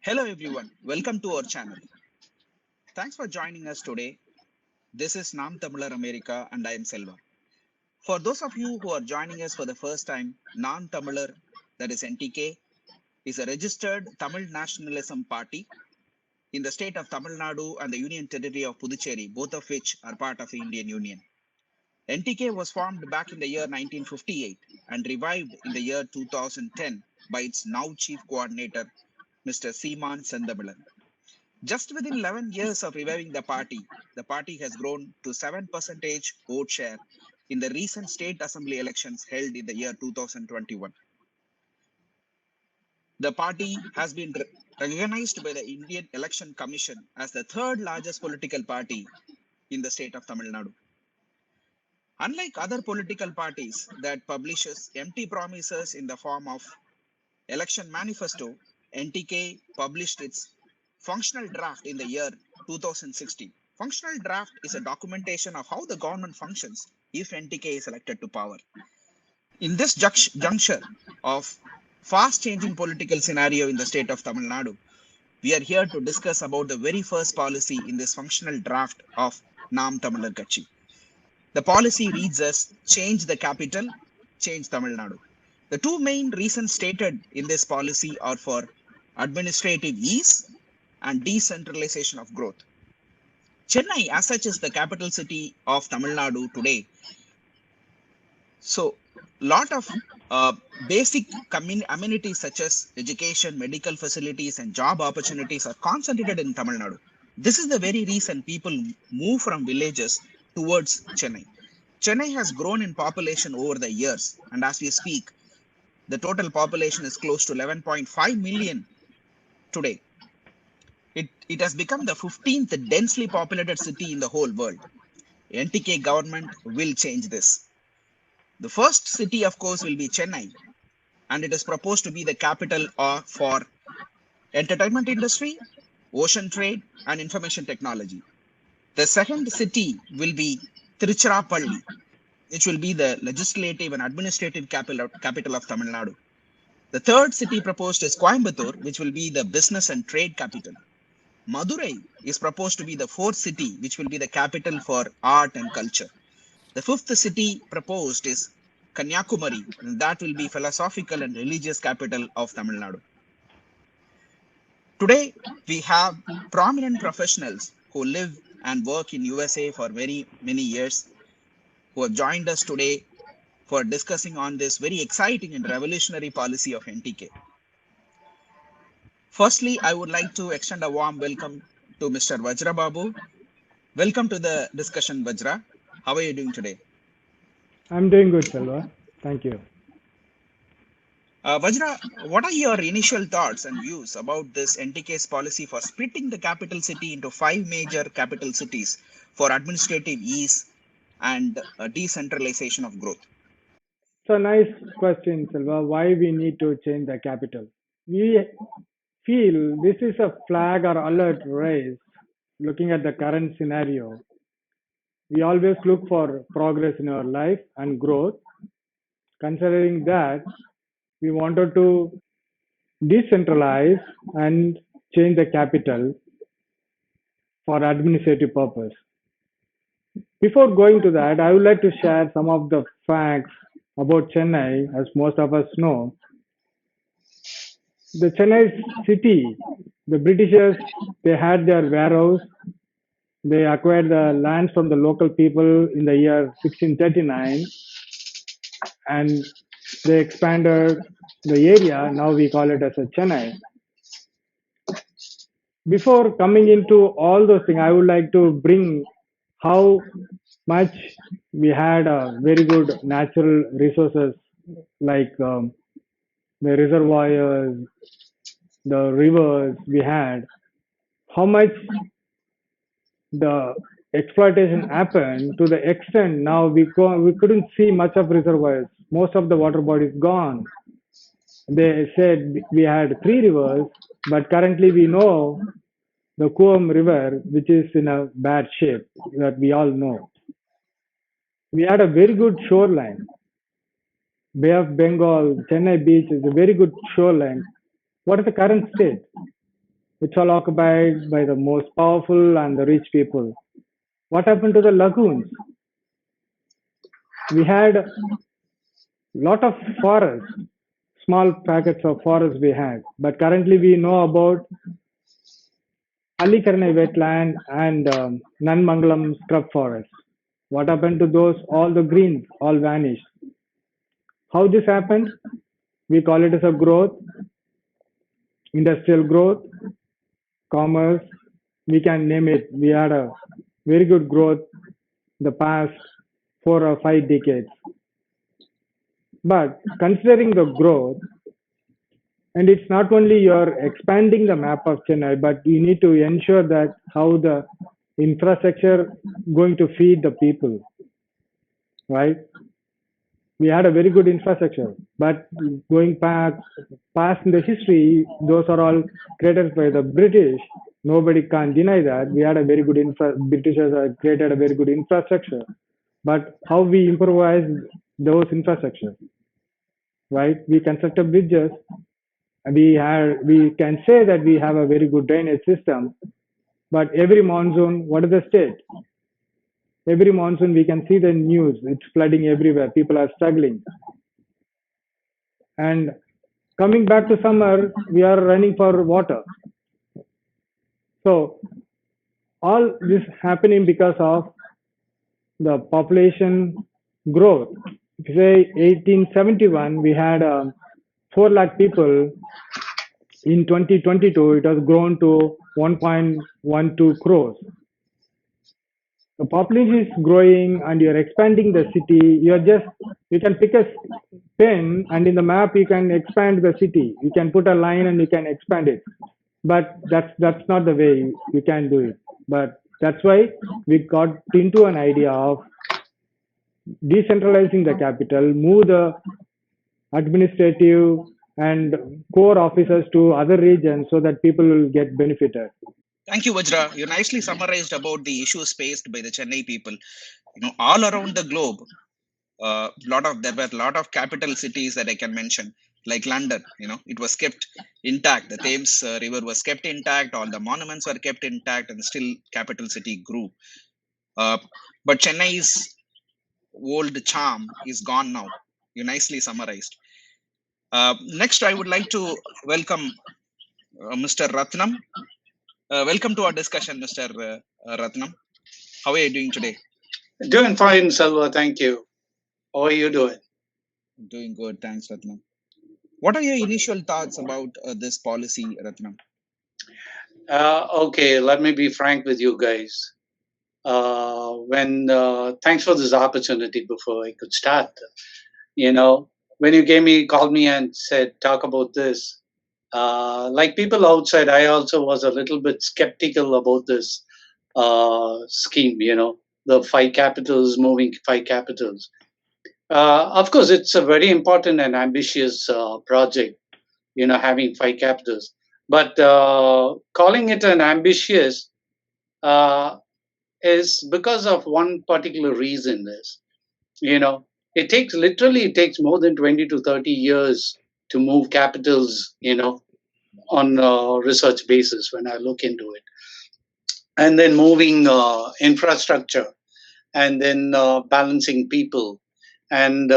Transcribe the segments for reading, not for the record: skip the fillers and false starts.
Hello everyone, welcome to our channel. Thanks for joining us today. This is Naam Tamilar America and I am Selva. For those of you who are joining us for the first time, Naam Tamilar, that is NTK, is a registered Tamil nationalism party in the state of Tamil Nadu and the Union Territory of Puducherry, both of which are part of the Indian Union. NTK was formed back in the year 1958 and revived in the year 2010 by its now chief coordinator, Mr. Seeman. Just within 11 years of reviving the party has grown to 7% vote share in the recent state assembly elections held in the year 2021. The party has been recognized by the Indian Election Commission as the third largest political party in the state of Tamil Nadu. Unlike other political parties that publishes empty promises in the form of election manifesto, NTK published its functional draft in the year 2016. Functional draft is a documentation of how the government functions if NTK is elected to power. In this juncture of fast changing political scenario in the state of Tamil Nadu, we are here to discuss about the very first policy in this functional draft of Naam Tamilar Katchi. The policy reads as change the capital, change Tamil Nadu. The two main reasons stated in this policy are for administrative ease and decentralization of growth. Chennai, as such, is the capital city of Tamil Nadu today. So, lot of basic amenities such as education, medical facilities, and job opportunities are concentrated in Tamil Nadu. This is the very reason people move from villages towards Chennai. Chennai has grown in population over the years, and as we speak, the total population is close to 11.5 million today. It has become the 15th densely populated city in the whole world. NTK government will change this. The first city, of course, will be Chennai, and it is proposed to be the capital for entertainment industry, ocean trade, and information technology. The second city will be Tiruchirappalli, which will be the legislative and administrative capital of Tamil Nadu. The third city proposed is Coimbatore, which will be the business and trade capital. Madurai is proposed to be the fourth city, which will be the capital for art and culture. The fifth city proposed is Kanyakumari, and that will be philosophical and religious capital of Tamil Nadu. Today, we have prominent professionals who live and work in USA for very many years, who have joined us today for discussing on this very exciting and revolutionary policy of NTK. Firstly, I would like to extend a warm welcome to Mr. Vajra Babu. Welcome to the discussion, Vajra. How are you doing today? I'm doing good, Selva. Thank you. Vajra, what are your initial thoughts and views about this NTK's policy for splitting the capital city into 5 major capital cities for administrative ease and decentralization of growth? So, nice question, Selva. Why we need to change the capital? We feel this is a flag or alert raise looking at the current scenario. We always look for progress in our life and growth. Considering that, we wanted to decentralize and change the capital for administrative purpose. Before going to that, I would like to share some of the facts about Chennai, as most of us know. The Chennai city, the Britishers, they had their warehouse. They acquired the lands from the local people in the year 1639, and they expanded the area. Now we call it as a Chennai. Before coming into all those things, I would like to bring how much we had very good natural resources like the reservoirs, the rivers we had, how much the exploitation happened to the extent now we couldn't see much of reservoirs. Most of the water body is gone. They said we had 3 rivers, but currently we know the Kuam River, which is in a bad shape, that we all know. We had a very good shoreline. Bay of Bengal, Chennai beach is a very good shoreline. What is the current state? It's all occupied by the most powerful and the rich people. What happened to the lagoons? We had a lot of forests, small packets of forest we had, but currently we know about Allikarnai wetland and Nanmangalam scrub forest. What happened to those? All the greens all vanished. How this happened? We call it as a growth, industrial growth, commerce. We can name it. We had a very good growth the past 4 or 5 decades. But considering the growth, and it's not only you're expanding the map of Chennai, but you need to ensure that how the infrastructure going to feed the people, right? We had a very good infrastructure, but going back past in the history, those are all created by the British. Nobody can deny that we had a very good Britishers have created a very good infrastructure, but how we improvise those infrastructure, right? We constructed bridges. We can say that we have a very good drainage system, but every monsoon, what is the state? Every monsoon, we can see the news. It's flooding everywhere. People are struggling. And coming back to summer, we are running for water. So all this happening because of the population growth. If you say 1871, we had 4 lakh people. In 2022, it has grown to 1.12 crores. The population is growing and you're expanding the city. You can pick a pen and in the map you can expand the city. You can put a line and you can expand it. But that's not the way you can do it. But that's why we got into an idea of decentralizing the capital, move the administrative and core officers to other regions so that people will get benefited. Thank you, Vajra. You nicely summarized about the issues faced by the Chennai people. All around the globe, there were a lot of capital cities that I can mention, like London. It was kept intact. The Thames River was kept intact. All the monuments were kept intact, and still capital city grew. But Chennai's old charm is gone now. You nicely summarized. Next, I would like to welcome Mr. Ratnam. Welcome to our discussion, Mr. Ratnam. How are you doing today? Doing fine, Salva. Thank you. How are you doing? Doing good. Thanks, Ratnam. What are your initial thoughts about this policy, Ratnam? Okay, let me be frank with you guys. Thanks for this opportunity before I could start. When you called me and said, talk about this, like people outside, I also was a little bit skeptical about this scheme, the 5 capitals, moving 5 capitals. Of course, it's a very important and ambitious project, having 5 capitals. But calling it an ambitious is because of one particular reason. It takes more than 20 to 30 years to move capitals, on a research basis when I look into it. And then moving infrastructure and then balancing people. And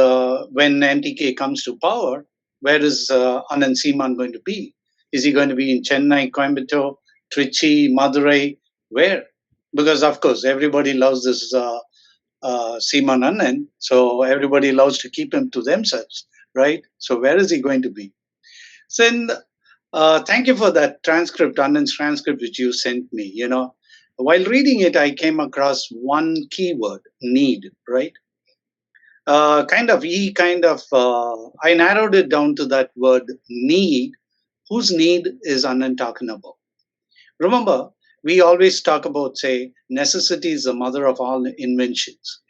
when NTK comes to power, where is Anand Seeman going to be? Is he going to be in Chennai, Coimbatore, Trichy, Madurai? Where? Because, of course, everybody loves this Seeman Anand, so everybody loves to keep him to themselves, right? So where is he going to be? So, thank you for that transcript, Anand's transcript, which you sent me. While reading it, I came across one keyword, need, right? I narrowed it down to that word need. Whose need is Anand talking about? Remember, we always talk about, say, necessity is the mother of all inventions.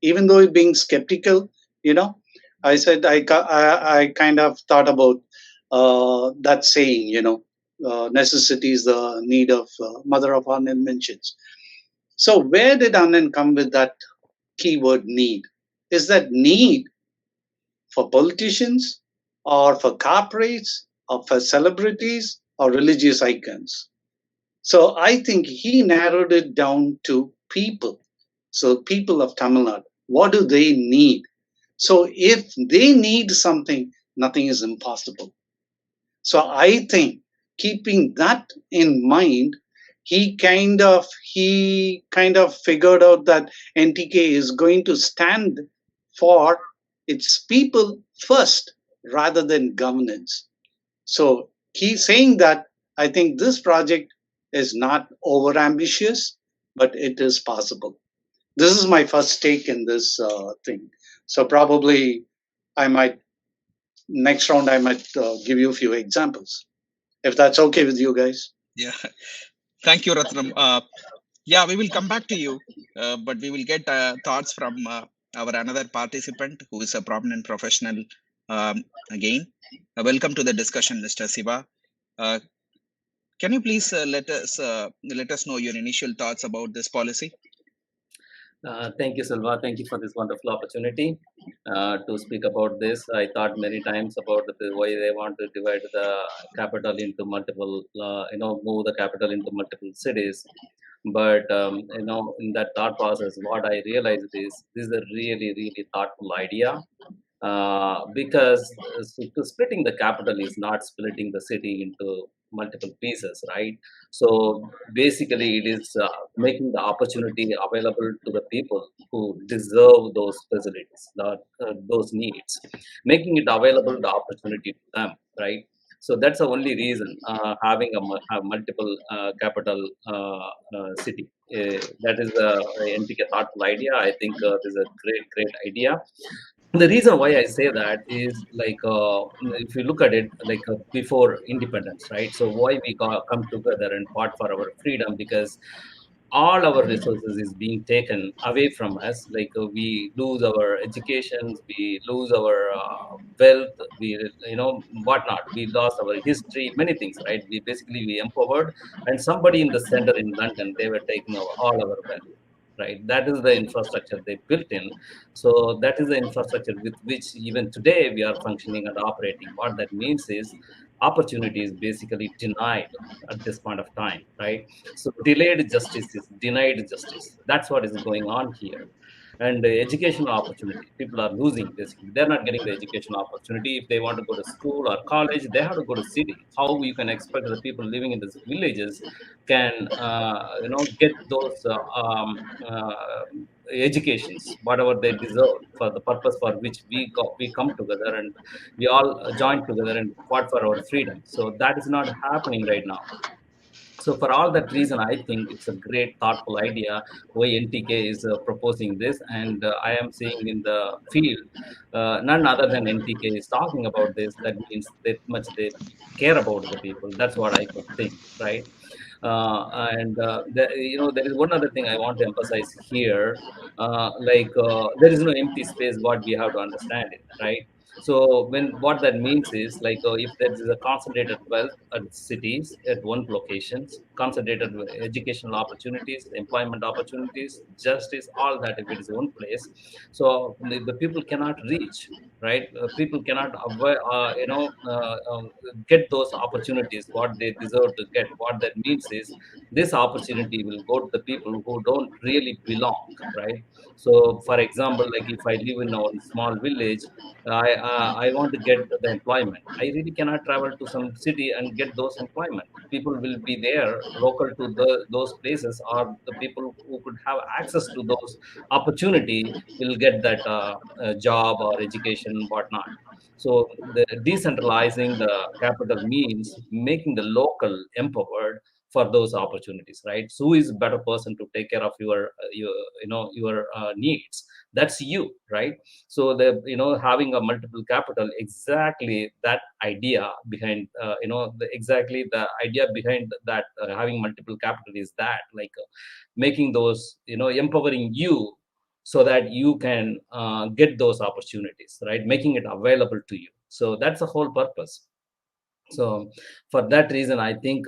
Even though being skeptical, I said I kind of thought about that saying, necessity is the need of mother of all inventions. So where did Anand come with that keyword need? Is that need for politicians or for corporates or for celebrities or religious icons? So I think he narrowed it down to people. So people of Tamil Nadu, what do they need? So if they need something, nothing is impossible. So I think keeping that in mind, he kind of figured out that NTK is going to stand for its people first rather than governance. So he's saying that I think this project is not over ambitious, but it is possible. This is my first take in this thing. So probably I might next round I might give you a few examples if that's okay with you guys. Yeah. Thank you, Ratnam. Yeah, we will come back to you, but we will get thoughts from our another participant who is a prominent professional again. Welcome to the discussion, Mr. Siva. Uh, can you please let us know your initial thoughts about this policy? Thank you, Silva. Thank you for this wonderful opportunity to speak about this. I thought many times about why they want to divide the capital into multiple, move the capital into multiple cities. But in that thought process, what I realized is this is a really, really thoughtful idea because splitting the capital is not splitting the city into multiple pieces, right? So basically, it is making the opportunity available to the people who deserve those facilities, those needs, making it available the opportunity to them, right? So that's the only reason having a multiple capital city. That is the NTK thoughtful idea. I think this is a great idea. The reason why I say that is like if you look at it like before independence, right? So why we come together and fought for our freedom, because all our resources is being taken away from us. Like we lose our educations, we lose our wealth, we whatnot, we lost our history, many things, right? We empowered, and somebody in the center in London, they were taking all our wealth, right? That is the infrastructure they built in. So that is the infrastructure with which even today we are functioning and operating. What that means is opportunity is basically denied at this point of time, right? So delayed justice is denied justice. That's what is going on here. And the educational opportunity, people are losing. Basically, they're not getting the educational opportunity. If they want to go to school or college, they have to go to city. How you can expect the people living in these villages can get those educations whatever they deserve for the purpose for which we come together and we all joined together and fought for our freedom. So that is not happening right now. So for all that reason, I think it's a great thoughtful idea why NTK is proposing this, and I am seeing in the field none other than NTK is talking about this. That means that much they care about the people. That's what I could think, right? There is one other thing I want to emphasize here. There is no empty space. What we have to understand it, right? So when what that means is like if there is a concentrated wealth at cities at one locations, concentrated educational opportunities, employment opportunities, justice, all that if it is one place, so the people cannot reach, right? People cannot get those opportunities what they deserve to get. What that means is this opportunity will go to the people who don't really belong, right? So for example, like if I live in a small village, I want to get the employment. I really cannot travel to some city and get those employment. People will be there local to those places, or the people who could have access to those opportunity will get that job or education, whatnot. So the decentralizing the capital means making the local empowered for those opportunities, right? So who is a better person to take care of your needs? That's you, right? So the having a multiple capital, exactly that idea behind exactly the idea behind that having multiple capital is that like making those empowering you so that you can get those opportunities, right? Making it available to you. So that's the whole purpose. So for that reason, I think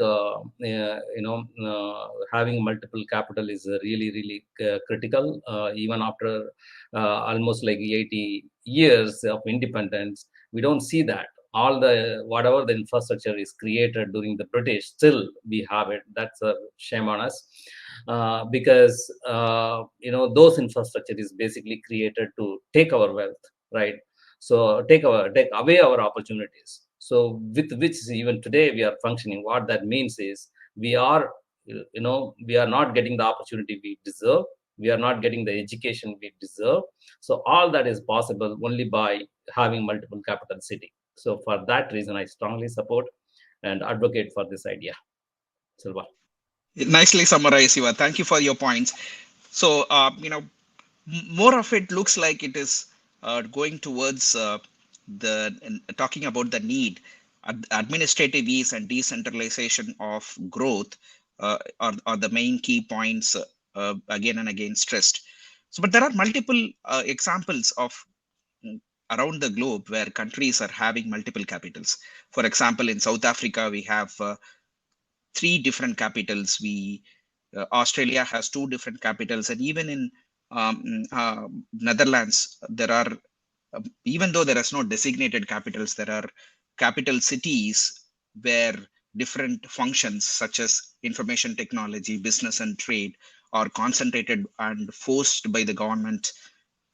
having multiple capital is really critical. Even after almost like 80 years of independence, we don't see that. all the whatever the infrastructure is created during the British, still we have it. That's a shame on us, because those infrastructure is basically created to take our wealth, right? So take away our opportunities. So with which even today we are functioning. What that means is we are we are not getting the opportunity we deserve. We are not getting the education we deserve. So all that is possible only by having multiple capital city. So for that reason, I strongly support and advocate for this idea. Silva. Nicely summarized, Siva. Thank you for your points. So, more of it looks like it is going towards talking about the need, administrative ease and decentralization of growth are the main key points again and again stressed. So, but there are multiple examples of around the globe where countries are having multiple capitals. For example, in South Africa, we have three different capitals. Australia has two different capitals, and even in Netherlands, there are even though there is no designated capitals, there are capital cities where different functions such as information technology, business, and trade are concentrated and forced by the government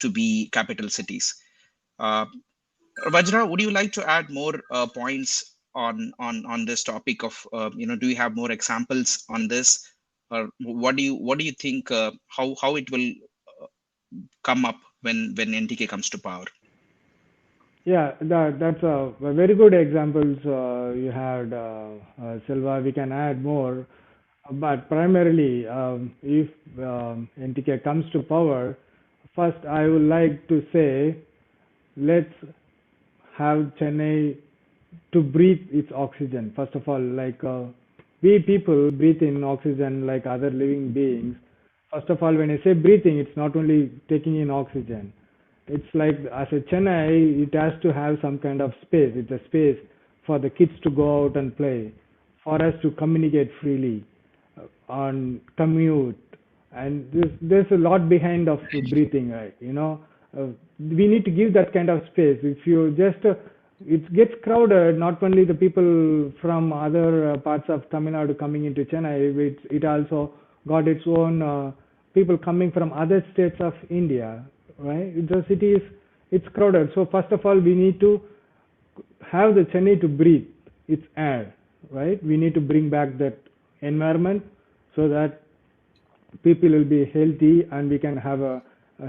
to be capital cities. Uh, Vajra, would you like to add more points on this topic of do you have more examples on this, or what do you think how it will come up when NTK comes to power? Yeah, that's a very good examples you had, Silva. We can add more, but primarily, if NTK comes to power, first I would like to say, let's have Chennai to breathe its oxygen. First of all, like we people breathe in oxygen like other living beings. First of all, when I say breathing, it's not only taking in oxygen. It's like as a Chennai, it has to have some kind of space. It's a space for the kids to go out and play, for us to communicate freely, on commute, and there's a lot behind of breathing, right? We need to give that kind of space. If you just it gets crowded, not only the people from other parts of Tamil Nadu coming into Chennai, it also got its own people coming from other states of India, right? The city it's crowded. So first of all, we need to have the Chennai to breathe its air, right? We need to bring back that environment so that people will be healthy and we can have a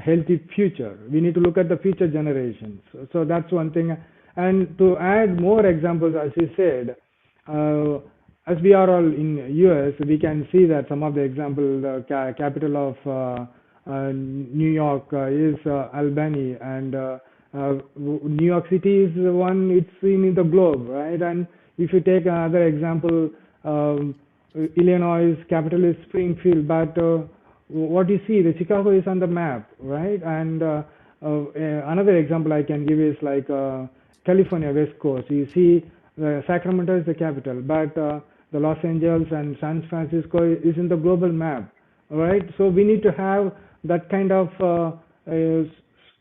healthy future. We need to look at the future generations. So that's one thing. And to add more examples, as you said, as we are all in US, we can see that some of the example, the capital of New York is Albany, and New York City is the one it's seen in the globe, right? And if you take another example, Illinois capital is Springfield, but what you see, the Chicago is on the map, right? And another example I can give is like California West Coast. You see, Sacramento is the capital, but the Los Angeles and San Francisco is in the global map, right? So we need to have that kind of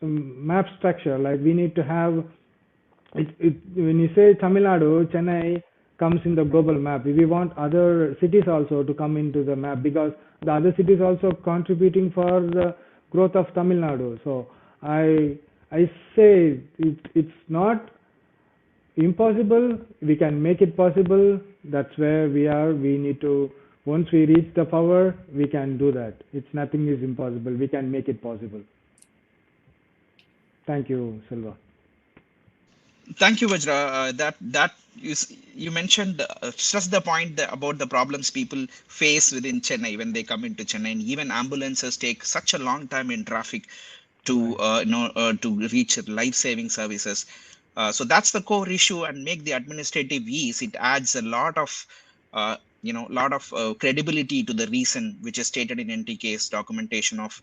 map structure. Like we need to have when you say Tamil Nadu, Chennai comes in the global map. We want other cities also to come into the map because the other cities also contributing for the growth of Tamil Nadu. So I say it's not impossible. We can make it possible. That's where we are. We need to, once we reach the power, we can do that. It's nothing is impossible. We can make it possible. Thank you, Silva. Thank you, Vajra. You mentioned stress the point about the problems people face within Chennai when they come into Chennai, and even ambulances take such a long time in traffic to to reach life-saving services. So that's the core issue, and make the administrative ease. It adds a lot of credibility to the reason which is stated in NTK's documentation of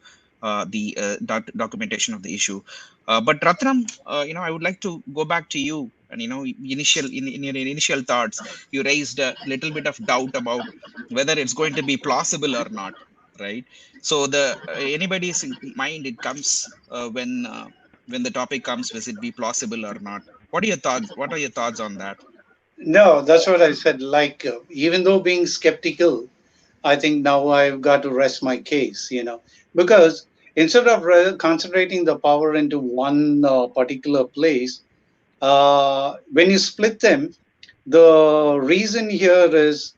documentation of the issue. But Ratnam, I would like to go back to you. And in your initial thoughts, you raised a little bit of doubt about whether it's going to be plausible or not, right? So the anybody's mind it comes when the topic comes, will it be plausible or not? What are your thoughts? What are your thoughts on that? No, that's what I said. Like, even though being skeptical, I think now I've got to rest my case, because instead of concentrating the power into one particular place, when you split them, the reason here is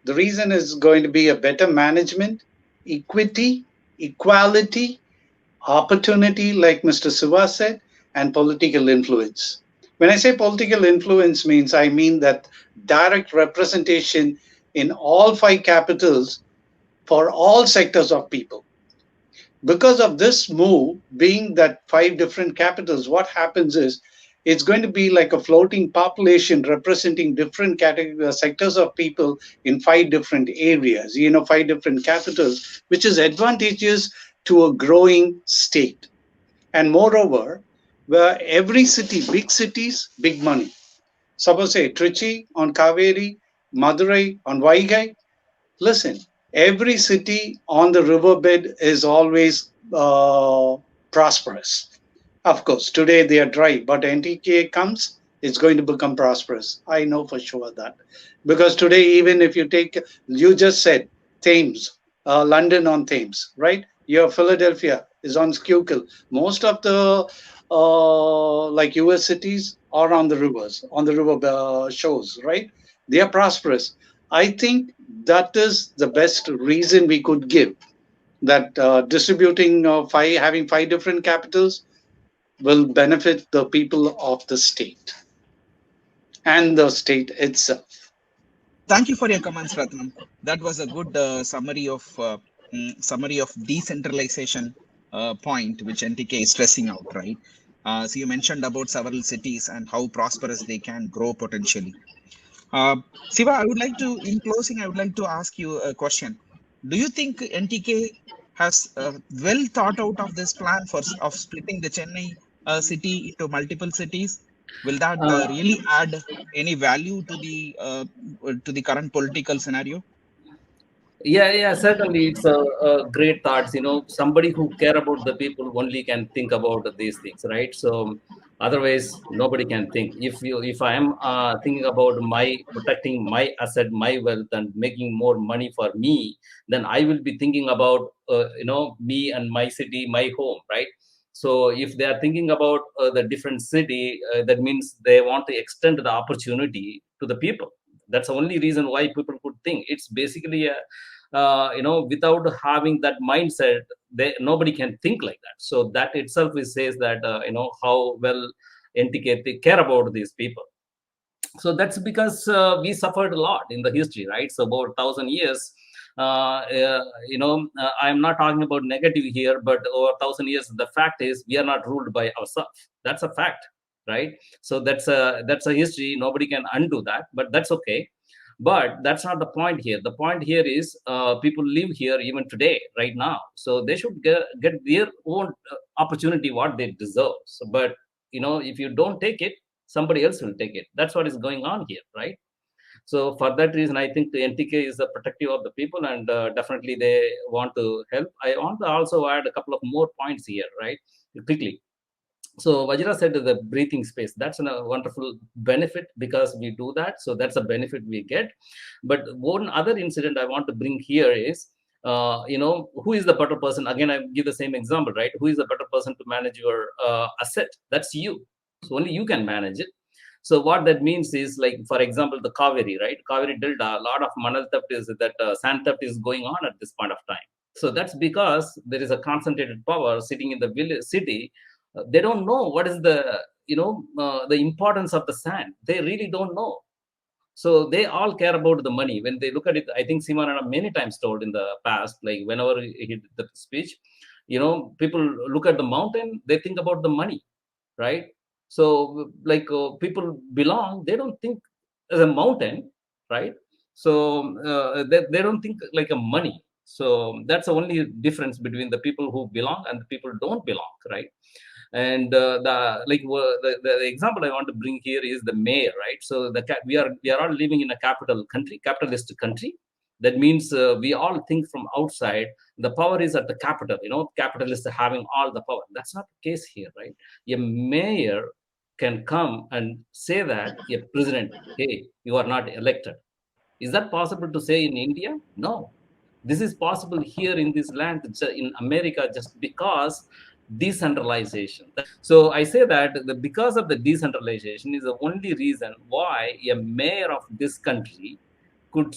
the reason is going to be a better management, equity, equality, opportunity, like Mr. Siva said, and political influence. When I say political influence means, I mean that direct representation in all five capitals for all sectors of people. Because of this move, being that five different capitals, what happens is it's going to be like a floating population representing different sectors of people in five different areas, five different capitals, which is advantageous to a growing state. And moreover, where every city, big cities, big money. Suppose say Trichy on Kaveri, Madurai on Vaigai. Listen, every city on the riverbed is always prosperous. Of course, today they are dry, but NTKA comes, it's going to become prosperous. I know for sure that. Because today, even if you take, you just said Thames, London on Thames, right? Your Philadelphia is on Schuylkill. Most of the like US cities are on the rivers, on the river shores, right? They are prosperous. I think that is the best reason we could give, that distributing having five different capitals will benefit the people of the state and the state itself. Thank you for your comments, Ratnam. That was a good summary of decentralization point, which NTK is stressing out, right? So you mentioned about several cities and how prosperous they can grow potentially. Siva, in closing, I would like to ask you a question. Do you think NTK has well thought out of this plan of splitting the Chennai city into multiple cities? Will that Uh, really add any value to the current political scenario? yeah, certainly it's a great thoughts. Somebody who care about the people only can think about these things, right? So otherwise, nobody can think. If I am thinking about my protecting my asset, my wealth, and making more money for me, then I will be thinking about me and my city, my home, right? So if they are thinking about the different city, that means they want to extend the opportunity to the people. That's the only reason why people could think. It's basically a without having that mindset, nobody can think like that. So that itself is says that how well NTK care about these people. So that's because we suffered a lot in the history, right? So about 1,000 years. I'm not talking about negative here, but over 1,000 years, the fact is we are not ruled by ourselves. That's a fact, right? So that's a history. Nobody can undo that, but that's okay. But that's not the point here. The point here is people live here even today, right now. So they should get their own opportunity, what they deserve. So, but if you don't take it, somebody else will take it. That's what is going on here, right? So for that reason, I think the NTK is the protective of the people, and definitely they want to help. I want to also add a couple of more points here, right? Quickly. So Vajra said the breathing space. That's a wonderful benefit because we do that. So that's a benefit we get. But one other incident I want to bring here is, who is the better person? Again, I give the same example, right? Who is the better person to manage your asset? That's you. So only you can manage it. So what that means is, like, for example, the Kaveri, right? Kaveri Delta, a lot of manal theft sand theft is going on at this point of time. So that's because there is a concentrated power sitting in the village city. They don't know what is the importance of the sand. They really don't know. So they all care about the money. When they look at it, I think Seeman many times told in the past, like whenever he did the speech, people look at the mountain, they think about the money, right? So like people belong, they don't think as a mountain, right? So they don't think like a money. So that's the only difference between the people who belong and the people don't belong, right? And the example I want to bring here is the mayor, right? So we are all living in a capitalist country. That means we all think from outside. The power is at the capital. Capitalists are having all the power. That's not the case here, right? A mayor can come and say that a president, hey, you are not elected. Is that possible to say in India? No. This is possible here in this land, in America, just because decentralization. So I say that because of the decentralization is the only reason why a mayor of this country could,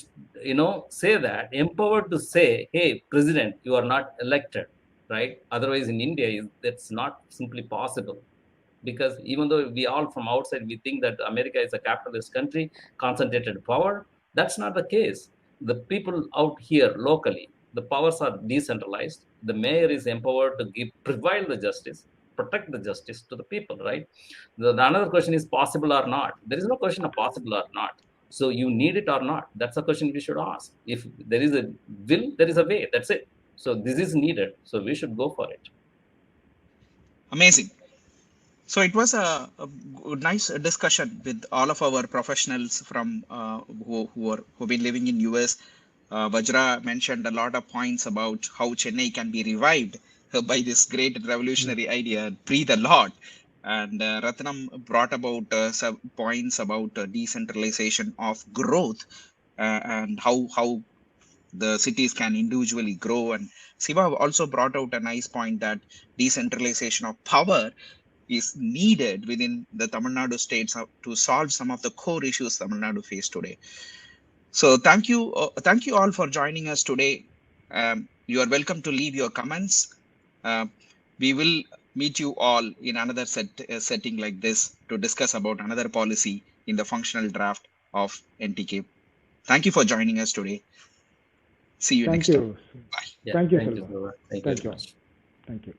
say that, empowered to say, hey, president, you are not elected, right? Otherwise, in India, that's not simply possible. Because even though we all from outside, we think that America is a capitalist country, concentrated power, that's not the case. The people out here locally, the powers are decentralized. The mayor is empowered to provide the justice, protect the justice to the people, right? The another question is possible or not. There is no question of possible or not. So you need it or not. That's a question we should ask. If there is a will, there is a way. That's it. So this is needed. So we should go for it. Amazing. So it was a nice discussion with all of our professionals from who've been living in US. Vajra mentioned a lot of points about how Chennai can be revived by this great revolutionary idea, breathe a lot. And Ratnam brought about some points about decentralization of growth and how the cities can individually grow. And Siva also brought out a nice point that decentralization of power is needed within the Tamil Nadu states to solve some of the core issues Tamil Nadu face today. So thank you all for joining us today. You are welcome to leave your comments. We will meet you all in another setting like this to discuss about another policy in the functional draft of NTK. Thank you for joining us today. See you next time. Bye. Thank you, Thank you, Selva. Thank you very much. Thank you.